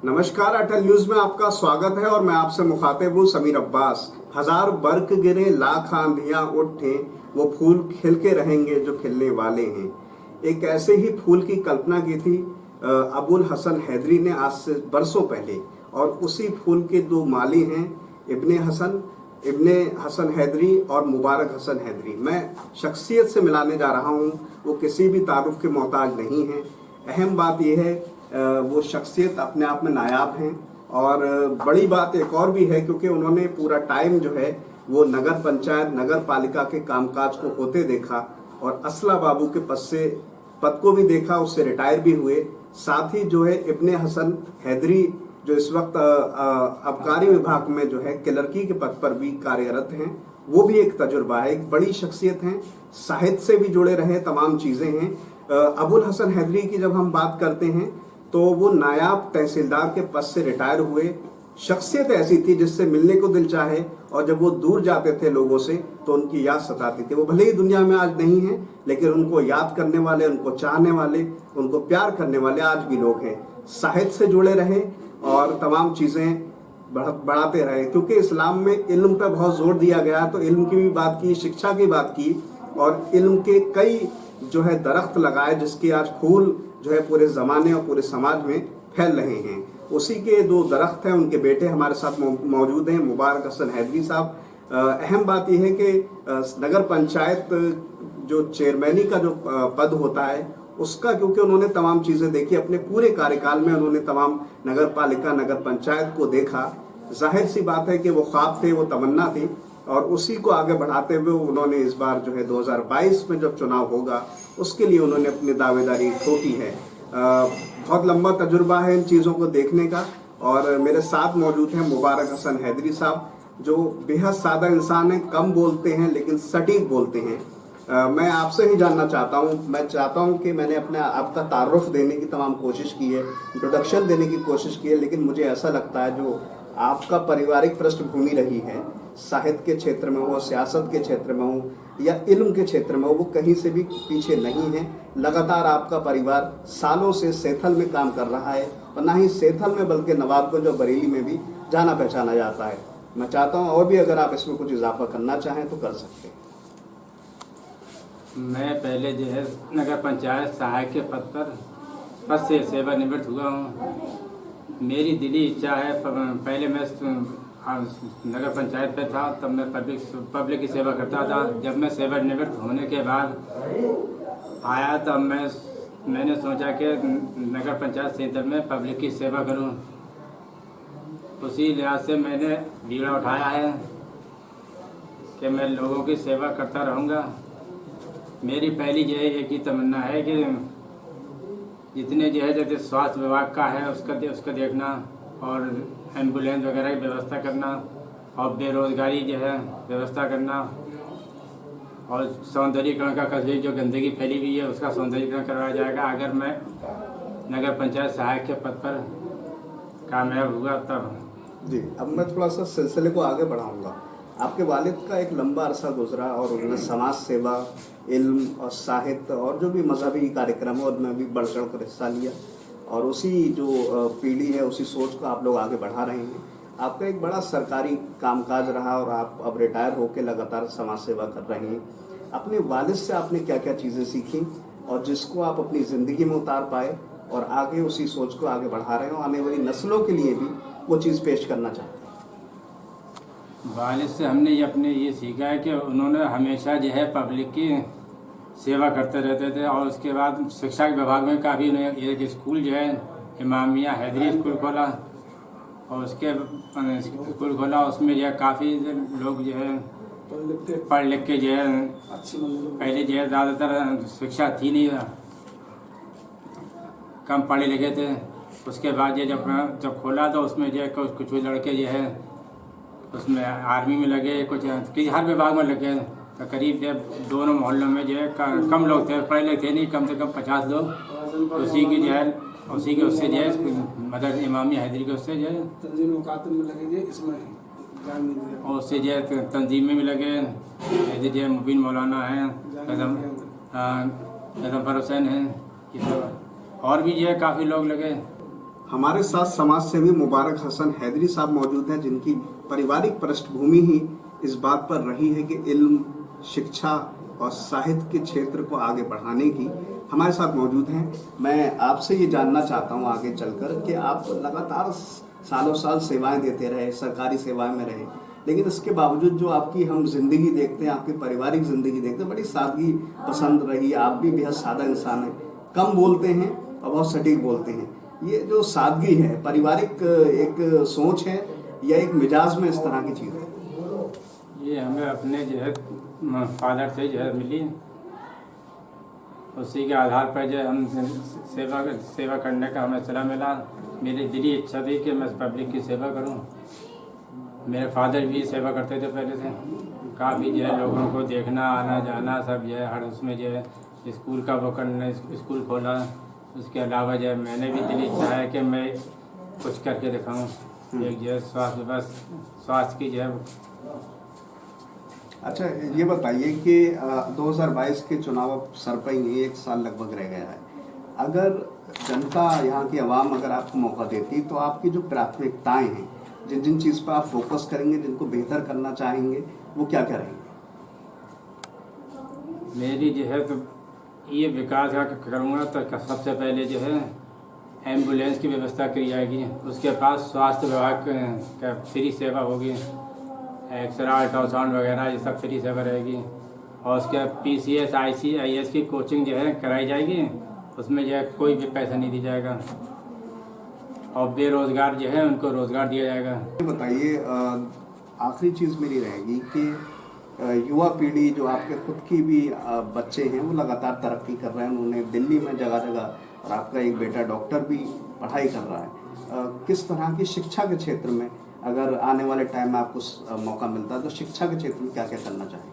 नमस्कार, अटल न्यूज में आपका स्वागत है और मैं आपसे मुखातिब हूँ समीर अब्बास। हजार बर्क गिरे, लाख आंधियां उठे, वो फूल खिल के रहेंगे जो खिलने वाले हैं। एक ऐसे ही फूल की कल्पना की थी अबुल हसन हैदरी ने आज से बरसों पहले, और उसी फूल के दो माली हैं, इब्ने हसन हैदरी और मुबारक हसन हैदरी। मैं शख्सियत से मिलाने जा रहा हूँ, वो किसी भी तारुफ के मोहताज नहीं हैं। अहम बात यह है वो शख्सियत अपने आप में नायाब हैं। और बड़ी बात एक और भी है, क्योंकि उन्होंने पूरा टाइम जो है वो नगर पंचायत नगर पालिका के कामकाज को होते देखा और असला बाबू के पद को भी देखा, उससे रिटायर भी हुए। साथ ही जो है इब्ने हसन हैदरी जो इस वक्त आबकारी विभाग में जो है क्लर्की के पद पर भी कार्यरत हैं, वो भी एक तजुर्बा है, एक बड़ी शख्सियत हैं, साहित्य से भी जुड़े रहे, तमाम चीजें हैं। अबुल हसन हैदरी की जब हम बात करते हैं तो वो नायाब तहसीलदार के पद से रिटायर हुए। शख्सियत ऐसी थी जिससे मिलने को दिल चाहे, और जब वो दूर जाते थे लोगों से तो उनकी याद सताती थी। वो भले ही दुनिया में आज नहीं है, लेकिन उनको याद करने वाले, उनको चाहने वाले, उनको प्यार करने वाले आज भी लोग हैं। साहित्य से जुड़े रहे और तमाम चीजें बढ़ाते रहे, क्योंकि इस्लाम में इल्म पर बहुत जोर दिया गया। तो इल्म की भी बात की, शिक्षा की बात की, और इल्म के कई जो है दरख्त लगाए, जिसके आज फूल जो है पूरे जमाने और पूरे समाज में फैल रहे हैं। उसी के दो दरख्त हैं, उनके बेटे हमारे साथ मौजूद हैं, मुबारक हसन हैदरी साहब। अहम बात यह है कि नगर पंचायत जो चेयरमैनी का जो पद होता है उसका, क्योंकि उन्होंने तमाम चीजें देखी अपने पूरे कार्यकाल में, उन्होंने तमाम नगर पालिका नगर पंचायत को देखा। जाहिर सी बात है कि वो ख्वाब थे, वो तमन्ना थी, और उसी को आगे बढ़ाते हुए उन्होंने इस बार जो है 2022 में जब चुनाव होगा उसके लिए उन्होंने अपनी दावेदारी ठोकी है। बहुत लंबा तजुर्बा है इन चीज़ों को देखने का। और मेरे साथ मौजूद हैं मुबारक हसन हैदरी साहब, जो बेहद सादा इंसान हैं, कम बोलते हैं लेकिन सटीक बोलते हैं। मैं आपसे ही जानना चाहता हूँ, मैं चाहता हूँ कि मैंने अपने आपका तारुफ देने की तमाम कोशिश की है, इंट्रोडक्शन देने की कोशिश की है, लेकिन मुझे ऐसा लगता है जो आपका पारिवारिक पृष्ठभूमि रही है, साहित्य के क्षेत्र में हो, सियासत के क्षेत्र में हो या इल्म के क्षेत्र में हो, वो कहीं से भी पीछे नहीं है। लगातार आपका परिवार सालों से सेथल में काम कर रहा है, और ना ही सेथल में बल्कि नवाबगंज और बरेली में भी जाना पहचाना जाता है। मैं चाहता हूँ और भी अगर आप इसमें कुछ इजाफा करना चाहें तो कर सकते हैं। मैं पहले जो है नगर पंचायत सहायक के पद से सेवानिवृत्त हुआ हूँ। मेरी दिली इच्छा है, पहले मैं नगर पंचायत पे था, तब मैं पब्लिक की सेवा करता था। जब मैं सेवानिवृत्त होने के बाद आया तब मैंने सोचा कि नगर पंचायत सेंटर में पब्लिक की सेवा करूं। उसी लिहाज से मैंने बीड़ा उठाया है कि मैं लोगों की सेवा करता रहूंगा। मेरी पहली जो है एक ही तमन्ना है कि जितने जो है जैसे स्वास्थ्य विभाग का है उसका देखना, और एम्बुलेंस वगैरह की व्यवस्था करना, और बेरोजगारी जो है व्यवस्था करना, और सौंदर्यीकरण का कस्बे जो गंदगी फैली हुई है उसका सौंदर्यीकरण करवाया जाएगा अगर मैं नगर पंचायत सहायक के पद पर कामयाब हुआ तब। जी, अब मैं थोड़ा सा सिलसिले को आगे बढ़ाऊंगा। आपके वालिद का एक लंबा अरसा गुजरा और उन्होंने समाज सेवा, इल्म और साहित्य और जो भी मजहबी कार्यक्रम है उनमें भी बढ़ चढ़ कर हिस्सा लिया, और उसी जो पीढ़ी है उसी सोच को आप लोग आगे बढ़ा रहे हैं। आपका एक बड़ा सरकारी कामकाज रहा और आप अब रिटायर होकर लगातार समाज सेवा कर रहे हैं। अपने वालिद से आपने क्या क्या चीज़ें सीखी और जिसको आप अपनी ज़िंदगी में उतार पाए और आगे उसी सोच को आगे बढ़ा रहे हो, आने वाली नस्लों के लिए भी वो चीज़ पेश करना चाहते हैं? वालिद से हमने ये सीखा है कि उन्होंने हमेशा जो है पब्लिक की सेवा करते रहते थे। और उसके बाद शिक्षा के विभाग में काफ़ी एक स्कूल जो है इमामिया हैदरी स्कूल खोला, और उसके स्कूल खोला, उसमें जो है काफ़ी लोग जो है पढ़ लिख के जो है, पहले जो है ज़्यादातर शिक्षा थी नहीं, कम पढ़े लिखे थे। उसके बाद ये जब खोला तो उसमें जो है कुछ लड़के जो है उसमें आर्मी में लगे, कुछ हर विभाग में लगे। तो करीब दोनों मोहल्लों में जो है कम लोग थे, पढ़े लिखे थे नहीं, कम से कम 50 लोग। उसी की जो है उससे जो है मदर इमामी हैदरी के उससे जो है और उससे जो है तंजीम में भी लगे। जैसे जो है मुबीन मौलाना हैं, कदम फर हुसैन हैं, और भी जो है काफ़ी लोग लगे। हमारे साथ समाज सेवी मुबारक हसन हैदरी साहब मौजूद हैं, जिनकी पारिवारिक पृष्ठभूमि ही इस बात पर रही है कि इल्म, शिक्षा और साहित्य के क्षेत्र को आगे बढ़ाने की। हमारे साथ मौजूद हैं। मैं आपसे ये जानना चाहता हूँ आगे चलकर कि आप लगातार सालों साल सेवाएं देते रहे, सरकारी सेवाएं में रहे, लेकिन इसके बावजूद जो आपकी हम जिंदगी देखते हैं, आपकी पारिवारिक जिंदगी देखते हैं, बड़ी सादगी पसंद रही। आप भी बेहद सादा इंसान हैं, कम बोलते हैं और बहुत सटीक बोलते हैं। ये जो सादगी है, पारिवारिक एक सोच है या एक मिजाज में इस तरह की चीज़ है? ये हमें अपने जो है फादर से जो है मिली, उसी के आधार पर जो हम सेवा करने का हमें सलाह मिला। मेरी दिली इच्छा थी कि मैं पब्लिक की सेवा करूं। मेरे फादर भी सेवा करते थे पहले से, काफ़ी जो है लोगों को देखना, आना जाना सब जो है, हर उसमें जो है स्कूल का वो करना, स्कूल खोला। उसके अलावा जो है मैंने भी दिली इच्छा है कि मैं कुछ करके दिखाऊं, एक जो है स्वास्थ्य की जो है। अच्छा, ये बताइए कि 2022 के चुनाव अब सर पर ही 1 साल लगभग रह गया है। अगर जनता, यहाँ की आवाम अगर आपको मौका देती तो आपकी जो प्राथमिकताएं हैं, जिन जिन चीज़ पर आप फोकस करेंगे, जिनको बेहतर करना चाहेंगे, वो क्या क्या रहेंगे? मेरी जो है तो ये विकास का करूँगा तो सबसे पहले जो है एम्बुलेंस की व्यवस्था की जाएगी। उसके पास स्वास्थ्य विभाग का फ्री सेवा होगी, एक्सरे, अल्ट्रासाउंड वगैरह ये सब फ्री सेवा रहेगी। और उसके PCS, ICIS की कोचिंग जो है कराई जाएगी, उसमें जो है कोई भी पैसा नहीं दिया जाएगा। और बेरोज़गार जो है उनको रोज़गार दिया जाएगा। ये बताइए, आखिरी चीज़ मेरी रहेगी कि युवा पीढ़ी जो आपके खुद की भी बच्चे हैं, वो लगातार तरक्की कर रहे हैं। उन्होंने दिल्ली में जगह जगह, और आपका एक बेटा डॉक्टर भी पढ़ाई कर रहा है। किस तरह की शिक्षा के क्षेत्र में, अगर आने वाले टाइम में आपको मौका मिलता है, तो शिक्षा के क्षेत्र में क्या क्या करना चाहेंगे?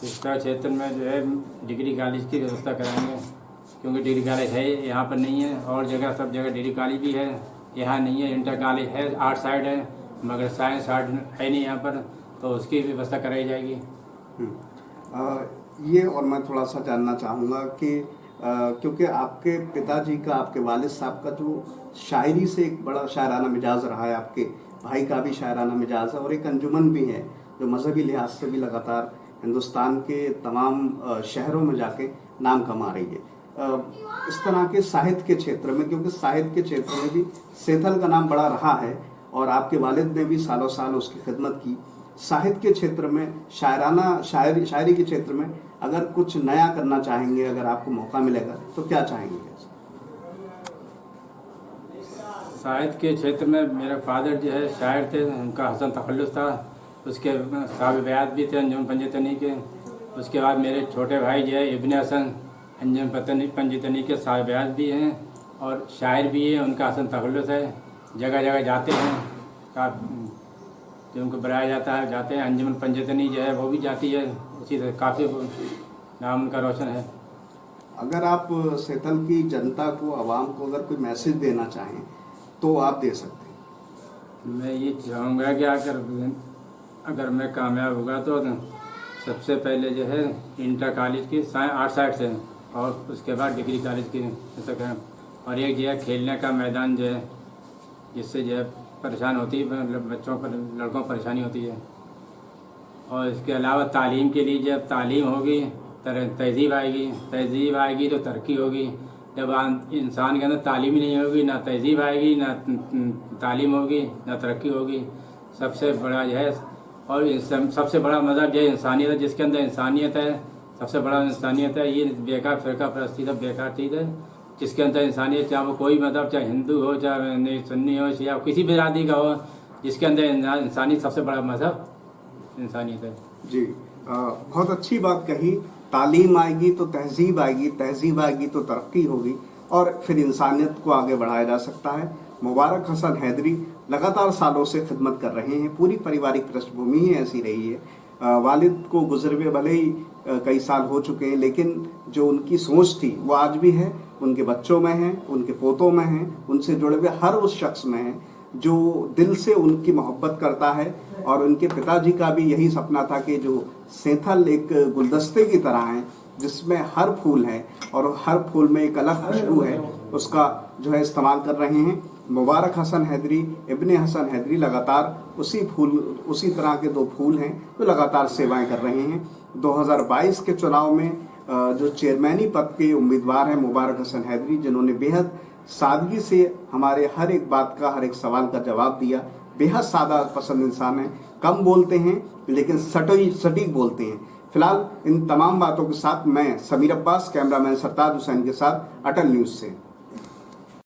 शिक्षा क्षेत्र में जो है डिग्री कॉलेज की व्यवस्था कराएंगे, क्योंकि डिग्री कॉलेज है यहाँ पर नहीं है। और जगह सब जगह डिग्री कॉलेज भी है, यहाँ नहीं है। इंटर कॉलेज है, आर्ट साइड है, मगर साइंस आर्ट है नहीं यहाँ पर, तो उसकी व्यवस्था कराई जाएगी। ये और मैं थोड़ा सा जानना चाहूँगा कि क्योंकि आपके पिताजी का, आपके वालिद साहब का जो शायरी से एक बड़ा शायराना मिजाज रहा है, आपके भाई का भी शायराना मिजाज है, और एक अंजुमन भी है जो मजहबी लिहाज से भी लगातार हिंदुस्तान के तमाम शहरों में जाके नाम कमा रही है। इस तरह के साहित्य के क्षेत्र में, क्योंकि साहित्य के क्षेत्र में भी सेथल का नाम बड़ा रहा है और आपके वालिद ने भी सालों साल उसकी खिदमत की। साहित्य के क्षेत्र में, शायरी के क्षेत्र में अगर कुछ नया करना चाहेंगे, अगर आपको मौका मिलेगा, तो क्या चाहेंगे? साहित्य के क्षेत्र में मेरे फादर जो है शायर थे, उनका हसन तखल्लुस था। उसके साहब बैत भी थे अंजुमन पंजतनी के। उसके बाद मेरे छोटे भाई जो है इब्ने हसन अंजुमन पंजतनी के साहब बैत भी हैं और शायर भी हैं, उनका हसन तखल्लुस है। जगह जगह जाते हैं, जो उनको बुलाया जाता है, जाते हैं। अंजुमन पंजतनी जो है वो भी जाती है, उसी से काफ़ी नाम उनका रोशन है। अगर आप सेथल की जनता को, आवाम को अगर कोई मैसेज देना चाहें तो आप दे सकते हैं। मैं ये चाहूँगा कि अगर मैं कामयाब होगा तो सबसे पहले जो है इंटर कॉलेज की आर्ट साइड से, और उसके बाद डिग्री कॉलेज की तक है। और एक जो है खेलने का मैदान जो है, जिससे जो है परेशान होती है, मतलब बच्चों पर, लड़कों को परेशानी होती है। और इसके अलावा तालीम के लिए जब तालीम होगी, तहजीब आएगी तो तरक्की होगी। जब इंसान के अंदर तालीम ही नहीं होगी, ना तहजीब आएगी, ना तालीम होगी, ना तरक्की होगी। सबसे बड़ा जो है, और सबसे बड़ा मज़हब जो है इंसानियत है। जिसके अंदर इंसानियत है, सबसे बड़ा इंसानियत है। ये बेकार फ़िरका परस्ती सब बेकार चीज़ है। जिसके अंदर इंसानियत, चाहे वो कोई मज़हब, चाहे हिंदू हो, चाहे सुन्नी हो, या किसी भी बिरादरी का हो, जिसके अंदर इंसानियत, सबसे बड़ा मज़हब इंसानियत है। जी, बहुत अच्छी बात कही। तालीम आएगी तो तहजीब आएगी, तहजीब आएगी तो तरक्की होगी, और फिर इंसानियत को आगे बढ़ाया जा सकता है। मुबारक हसन हैदरी लगातार सालों से खिदमत कर रहे हैं। पूरी पारिवारिक पृष्ठभूमि ही ऐसी रही है। वालिद को गुजरे हुए भले ही कई साल हो चुके हैं, लेकिन जो उनकी सोच थी वो आज भी है, उनके बच्चों में है, उनके पोतों में है, उनसे जुड़े हुए हर उस शख्स में है जो दिल से उनकी मोहब्बत करता है। और उनके पिताजी का भी यही सपना था कि जो सेथल एक गुलदस्ते की तरह है, जिसमें हर फूल है और हर फूल में एक अलग खुशबू है, उसका जो है इस्तेमाल कर रहे हैं। मुबारक हसन हैदरी, इब्ने हसन हैदरी लगातार उसी तरह के दो फूल हैं जो लगातार सेवाएं कर रहे हैं। 2022 के चुनाव में जो चेयरमैनी पद के उम्मीदवार हैं मुबारक हसन हैदरी, जिन्होंने बेहद सादगी से हमारे हर एक बात का, हर एक सवाल का जवाब दिया। बेहद सादा पसंद इंसान है, कम बोलते हैं लेकिन सटीक बोलते हैं। फिलहाल इन तमाम बातों के साथ मैं समीर अब्बास, कैमरामैन सरताज हुसैन के साथ अटल न्यूज़ से।